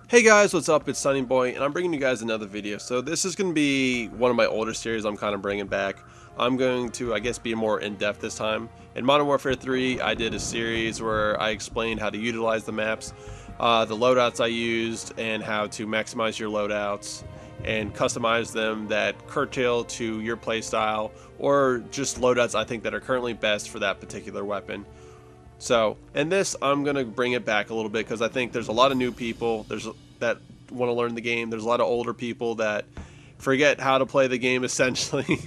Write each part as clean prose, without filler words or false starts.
Hey guys, what's up? It's Sunny Boy, and I'm bringing you guys another video. So this is going to be one of my older series I'm kind of bringing back. I'm going to, I guess, be more in-depth this time. In Modern Warfare 3, I did a series where I explained how to utilize the maps, the loadouts I used, and how to maximize your loadouts, and customize them that curtail to your playstyle, or just loadouts I think that are currently best for that particular weapon. So, in this, I'm going to bring it back a little bit because I think there's a lot of new people that want to learn the game. There's a lot of older people that forget how to play the game, essentially.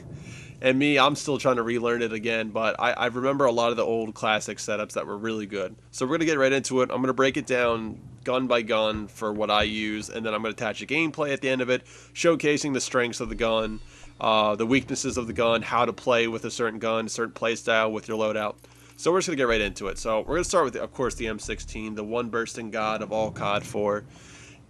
And me, I'm still trying to relearn it again, but I remember a lot of the old classic setups that were really good. So we're going to get right into it. I'm going to break it down gun by gun for what I use, and then I'm going to attach a gameplay at the end of it, showcasing the strengths of the gun, the weaknesses of the gun, how to play with a certain gun, a certain play style with your loadout. So we're just going to get right into it. So we're going to start with, of course, the M16, the one bursting god of all COD 4.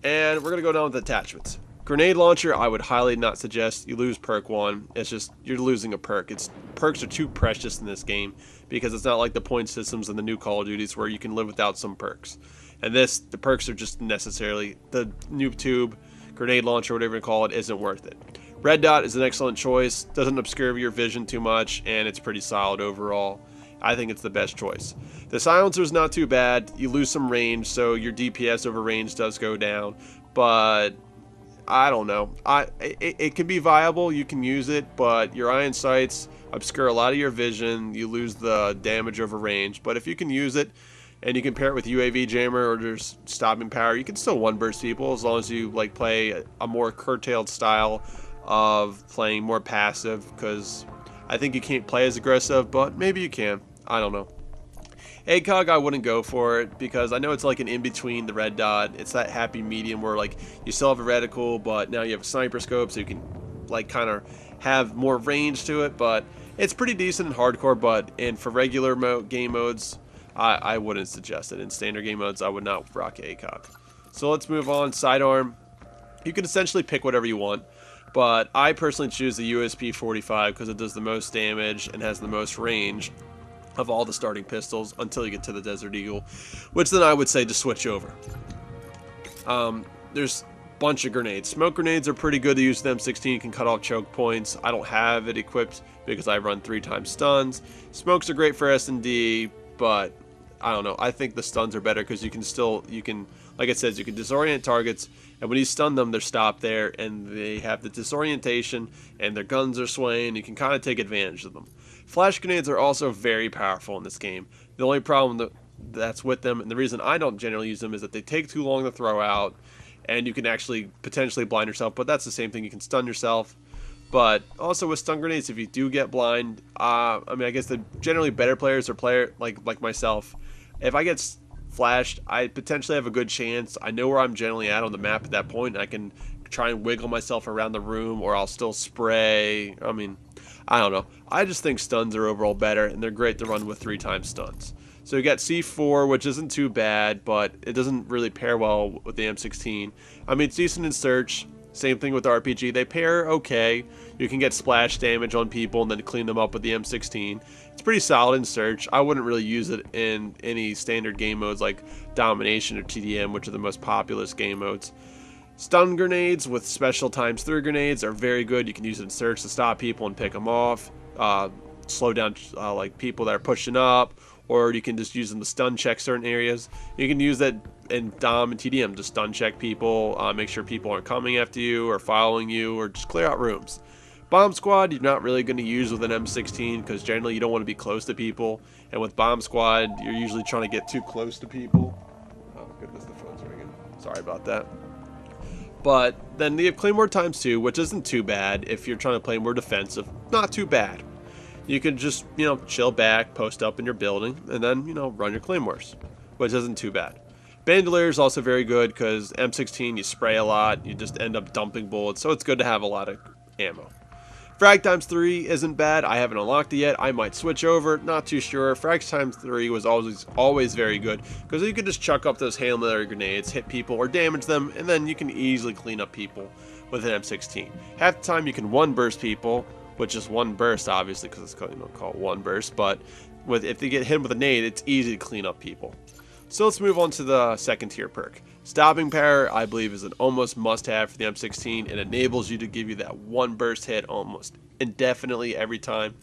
And we're going to go down with attachments. Grenade launcher, I would highly not suggest. You lose perk 1. It's just, you're losing a perk. Perks are too precious in this game because it's not like the point systems in the new Call of Duties where you can live without some perks. And the perks are just necessarily, the noob tube, grenade launcher, whatever you call it, isn't worth it. Red dot is an excellent choice. Doesn't obscure your vision too much, and it's pretty solid overall. I think it's the best choice. The silencer is not too bad. You lose some range, so your DPS over range does go down. But I don't know. It can be viable. You can use it, but your iron sights obscure a lot of your vision. You lose the damage over range. But if you can use it, and you can pair it with UAV jammer or just stopping power, you can still one burst people as long as you like play a more curtailed style of playing more passive. Because I think you can't play as aggressive, but maybe you can. I don't know. ACOG, I wouldn't go for it because I know it's like an in-between the red dot. It's that happy medium where like you still have a reticle, but now you have a sniper scope, so you can like kind of have more range to it. But it's pretty decent in hardcore, but for regular game modes, I wouldn't suggest it. In standard game modes, I would not rock ACOG. So let's move on. Sidearm. You can essentially pick whatever you want, but I personally choose the USP 45 because it does the most damage and has the most range of all the starting pistols until you get to the Desert Eagle, which then I would say to switch over. There's a bunch of grenades. Smoke grenades are pretty good to use. The M16 can cut off choke points. I don't have it equipped because I run 3x stuns. Smokes are great for S&D, but I don't know. I think the stuns are better because you can, like it says, you can disorient targets, and when you stun them, they're stopped there, and they have the disorientation, and their guns are swaying. You can kind of take advantage of them. Flash grenades are also very powerful in this game. The only problem that's with them, and the reason I don't generally use them, is that they take too long to throw out, and you can actually potentially blind yourself, but that's the same thing. You can stun yourself. But also with stun grenades, if you do get blind, I mean, I guess the generally better players or like myself, if I get flashed, I potentially have a good chance. I know where I'm generally at on the map at that point, and I can try and wiggle myself around the room, or I'll still spray. I mean, I don't know. I just think stuns are overall better, and they're great to run with 3x stuns. So you got C4, which isn't too bad, but it doesn't really pair well with the M16. I mean, it's decent in search. Same thing with RPG. They pair okay. You can get splash damage on people and then clean them up with the M16. It's pretty solid in search. I wouldn't really use it in any standard game modes like Domination or TDM, which are the most populous game modes. Stun grenades with special ×3 grenades are very good. You can use it in search to stop people and pick them off, slow down like people that are pushing up, or you can just use them to stun check certain areas. You can use that in Dom and TDM to stun check people, make sure people aren't coming after you or following you, or just clear out rooms. Bomb Squad, you're not really going to use with an M16 because generally you don't want to be close to people, and with Bomb Squad, you're usually trying to get too close to people. Oh goodness, the phone's ringing. Sorry about that. But then you have Claymore ×2, which isn't too bad if you're trying to play more defensive. Not too bad. You can just, chill back, post up in your building, and then, run your Claymores, which isn't too bad. Bandolier is also very good because M16, you spray a lot, you just end up dumping bullets, so it's good to have a lot of ammo. Frag ×3 isn't bad. I haven't unlocked it yet. I might switch over. Not too sure. Frag ×3 was always very good because you could just chuck up those Hail Mary grenades, hit people, or damage them, and then you can easily clean up people with an M16. Half the time you can one burst people, which is one burst, obviously, because it's called one burst. But if they get hit with a nade, it's easy to clean up people. So let's move on to the second tier perk. Stopping power, I believe, is an almost must-have for the M16. It enables you to give you that one burst hit almost indefinitely every time.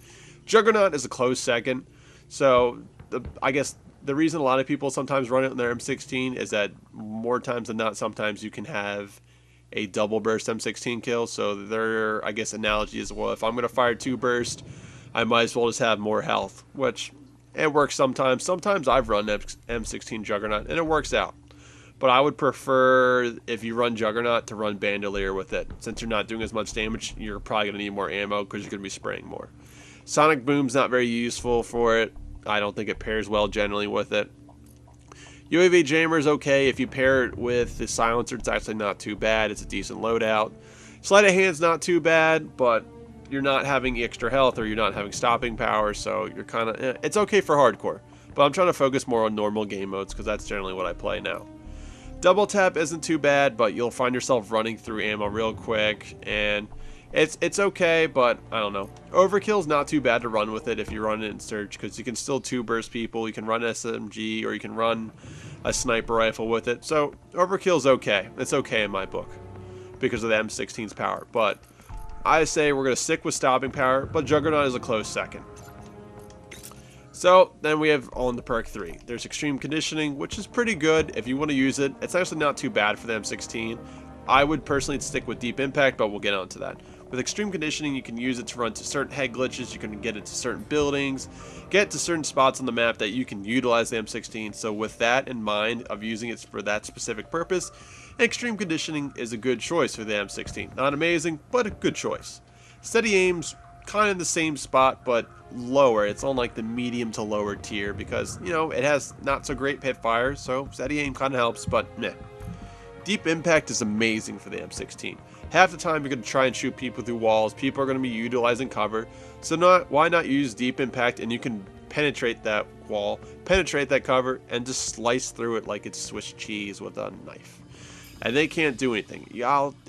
Juggernaut is a close second. So I guess the reason a lot of people sometimes run it in their M16 is that more times than not, sometimes you can have a double burst M16 kill. So their, I guess, analogy is, well, if I'm going to fire 2 burst, I might as well just have more health, which it works sometimes. Sometimes I've run M16 Juggernaut and it works out. But I would prefer, if you run Juggernaut, to run Bandolier with it. Since you're not doing as much damage, you're probably going to need more ammo because you're going to be spraying more. Sonic Boom's not very useful for it. I don't think it pairs well generally with it. UAV Jammer is okay. If you pair it with the Silencer, it's actually not too bad. It's a decent loadout. Sleight of Hand's not too bad, but you're not having extra health or you're not having stopping power, so you're kind of... it's okay for hardcore. But I'm trying to focus more on normal game modes because that's generally what I play now. Double tap isn't too bad, but you'll find yourself running through ammo real quick, and it's okay, but I don't know. Overkill's not too bad to run with it if you run it in Surge, because you can still 2-burst people, you can run SMG, or you can run a sniper rifle with it. So Overkill's okay. It's okay in my book because of the M16's power, but I say we're going to stick with stopping power, but Juggernaut is a close second. So then we have on the perk 3. There's Extreme Conditioning, which is pretty good if you want to use it. It's actually not too bad for the M16. I would personally stick with Deep Impact, but we'll get on to that. With Extreme Conditioning, you can use it to run to certain head glitches, you can get it to certain buildings, get to certain spots on the map that you can utilize the M16. So with that in mind, of using it for that specific purpose, Extreme Conditioning is a good choice for the M16. Not amazing, but a good choice. Steady Aim's kind of in the same spot, but lower. It's on like the medium to lower tier because, you know, it has not so great pit fire, so Steady Aim kind of helps, but meh. Deep Impact is amazing for the M16. Half the time you're going to try and shoot people through walls, people are going to be utilizing cover, so why not use Deep Impact and you can penetrate that wall, penetrate that cover, and just slice through it like it's Swiss cheese with a knife. And they can't do anything.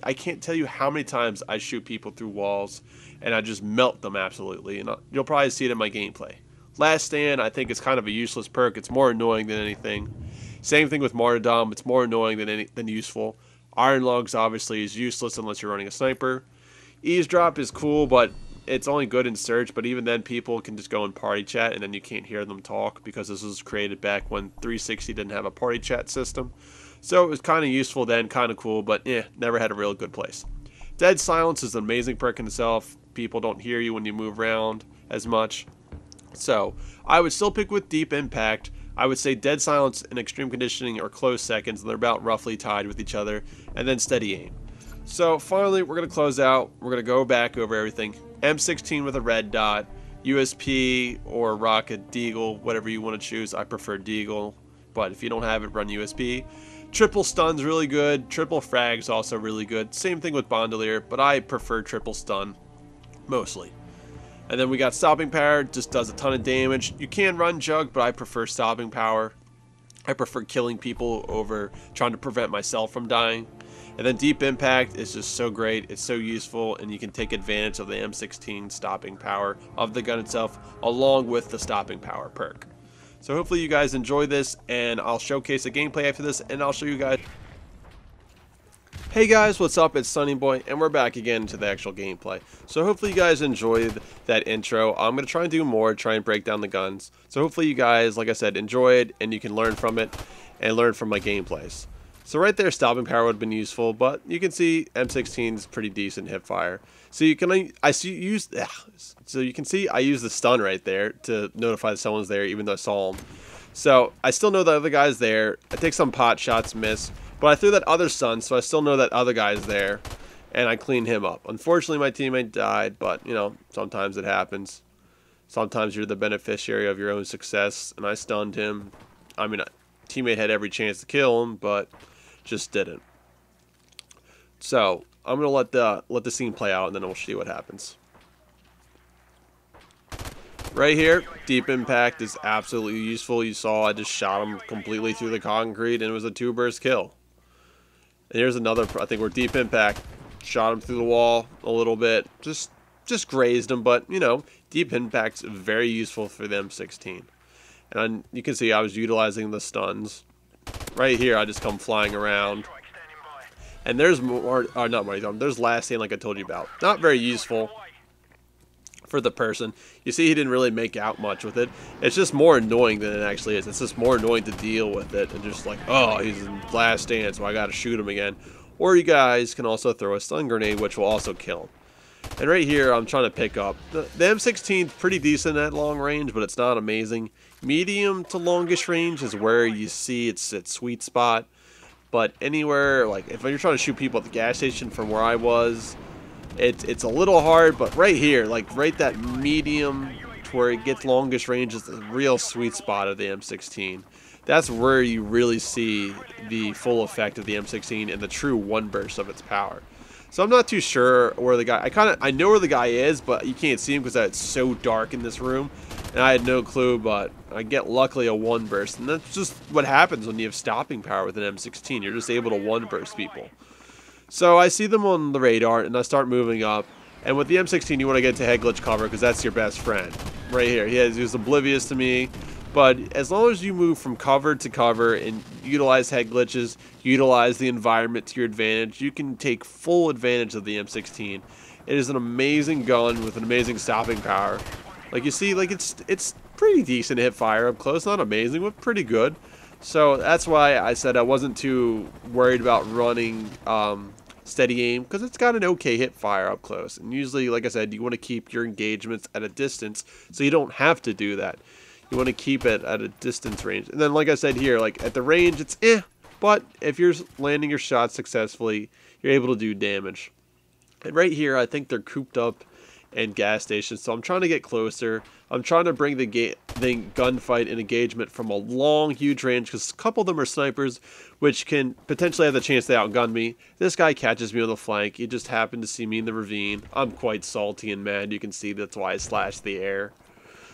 I can't tell you how many times I shoot people through walls and I just melt them absolutely, and you'll probably see it in my gameplay. Last Stand, I think, is kind of a useless perk. It's more annoying than anything. Same thing with Martyrdom. It's more annoying than useful. Iron Lungs obviously is useless unless you're running a sniper. Eavesdrop is cool, but it's only good in Search, but even then people can just go in party chat and then you can't hear them talk because this was created back when 360 didn't have a party chat system. So it was kind of useful then, kind of cool, but never had a real good place. Dead Silence is an amazing perk in itself. People don't hear you when you move around as much. So I would still pick with Deep Impact. I would say Dead Silence and Extreme Conditioning are close seconds, and they're about roughly tied with each other, and then Steady Aim. So finally, we're going to close out. We're going to go back over everything. M16 with a red dot, USP or Rocket, Deagle, whatever you want to choose. I prefer Deagle, but if you don't have it, run USP. Triple Stun's really good. Triple Frag's also really good. Same thing with Bandolier, but I prefer Triple Stun mostly. And then we got Stopping Power, just does a ton of damage. You can run Jug, but I prefer Stopping Power. I prefer killing people over trying to prevent myself from dying. And then Deep Impact is just so great. It's so useful, and you can take advantage of the M16 stopping power of the gun itself, along with the Stopping Power perk. So hopefully you guys enjoy this, and I'll showcase a gameplay after this, and I'll show you guys. Hey guys, what's up? It's SunE, and we're back again to the actual gameplay. So hopefully you guys enjoyed that intro. I'm going to try and do more, try and break down the guns. So hopefully you guys, like I said, enjoy it, and you can learn from it, and learn from my gameplays. So right there, Stopping Power would have been useful, but you can see M16 is pretty decent hip fire. So you can I use the stun right there to notify that someone's there, even though I saw him. So I still know the other guy's there. I take some pot shots, miss, but I threw that other stun, so I still know that other guy's there, and I cleaned him up. Unfortunately, my teammate died, but you know, sometimes it happens. Sometimes you're the beneficiary of your own success, and I stunned him. I mean, teammate had every chance to kill him, but just didn't. So I'm gonna let the scene play out, and then we'll see what happens. Right here, Deep Impact is absolutely useful. You saw I just shot him completely through the concrete, and it was a 2-burst kill. And here's another, I think, where Deep Impact shot him through the wall a little bit, just grazed him. But you know, Deep Impact's very useful for the M16. And you can see I was utilizing the stuns. right here, I just come flying around. And there's more, not money, there's last stand like I told you about. Not very useful for the person. You see he didn't really make out much with it. It's just more annoying than it actually is. It's just more annoying to deal with it and just like, oh, he's in last stand, so I gotta shoot him again. Or you guys can also throw a stun grenade, which will also kill him. And right here, I'm trying to pick up. The M16 is pretty decent at long range, but it's not amazing. Medium to longish range is where you see its sweet spot. But anywhere, like if you're trying to shoot people at the gas station from where I was, it's a little hard. But right here, like right that medium to where it gets longish range is the real sweet spot of the M16. That's where you really see the full effect of the M16 and the true one burst of its power. So I'm not too sure where the guy, I know where the guy is, but you can't see him because it's so dark in this room. And I had no clue, but I get luckily a one burst. And that's just what happens when you have stopping power with an M16. You're just able to one burst people. So I see them on the radar and I start moving up. And with the M16, you want to get to head glitch cover because that's your best friend. Right here, he's oblivious to me. But as long as you move from cover to cover and utilize head glitches, utilize the environment to your advantage, you can take full advantage of the M16. It is an amazing gun with an amazing stopping power. Like you see, like it's pretty decent hip fire up close, not amazing, but pretty good. So that's why I said I wasn't too worried about running steady aim because it's got an okay hip fire up close. And usually, like I said, you want to keep your engagements at a distance so you don't have to do that. You want to keep it at a distance range. And then, like I said here, like at the range, it's but if you're landing your shots successfully, you're able to do damage. And right here, I think they're cooped up in gas stations. So I'm trying to get closer. I'm trying to bring the gunfight and engagement from a long, huge range because a couple of them are snipers, which can potentially have the chance to outgun me. This guy catches me on the flank. He just happened to see me in the ravine. I'm quite salty and mad. You can see that's why I slashed the air.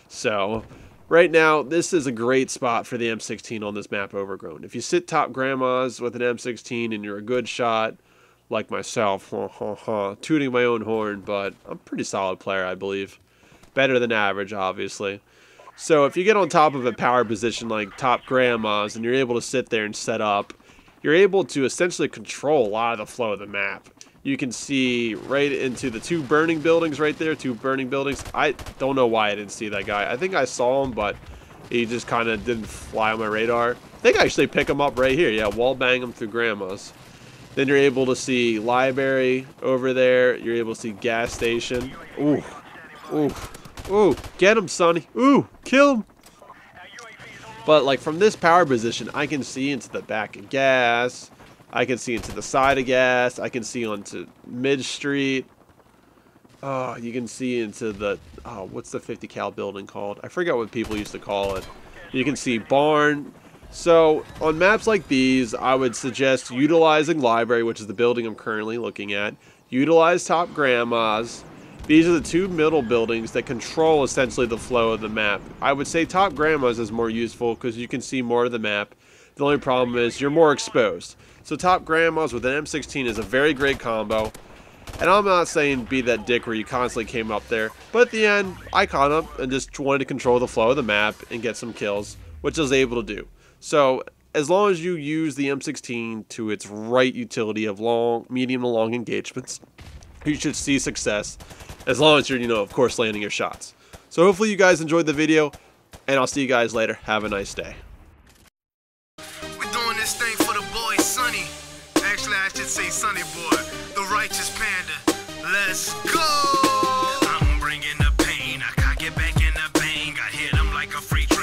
So right now, this is a great spot for the M16 on this map Overgrown. If you sit top grandmas with an M16 and you're a good shot, like myself, tooting my own horn, but I'm a pretty solid player, I believe. Better than average, obviously. So if you get on top of a power position like top grandmas and you're able to sit there and set up, you're able to essentially control a lot of the flow of the map. You can see right into the two burning buildings right there, two burning buildings. I don't know why I didn't see that guy. I think I saw him, but he just kind of didn't fly on my radar. I think I actually pick him up right here. Yeah, wall bang him through grandmas. Then you're able to see library over there. You're able to see gas station. Ooh, ooh, ooh, get him, Sonny. Ooh, kill him. But like from this power position, I can see into the back of gas. I can see into the side of gas. I can see onto mid street. Oh, you can see into the, oh, what's the 50 cal building called? I forgot what people used to call it. You can see barn. So on maps like these, I would suggest utilizing library, which is the building I'm currently looking at. Utilize top grandmas. These are the two middle buildings that control essentially the flow of the map. I would say top grandmas is more useful because you can see more of the map. The only problem is you're more exposed. So top grandmas with an M16 is a very great combo. And I'm not saying be that dick where you constantly came up there. But at the end, I caught up and just wanted to control the flow of the map and get some kills, which I was able to do. So as long as you use the M16 to its right utility of long, medium to long engagements, you should see success. As long as you're, of course, landing your shots. So hopefully you guys enjoyed the video, and I'll see you guys later. Have a nice day. We're doing this thing for the boy SunE. Actually, I should say SunE boy, the righteous panda. Let's go! I'm bringing the pain. I cock it back in the bang. I hit him like a freak.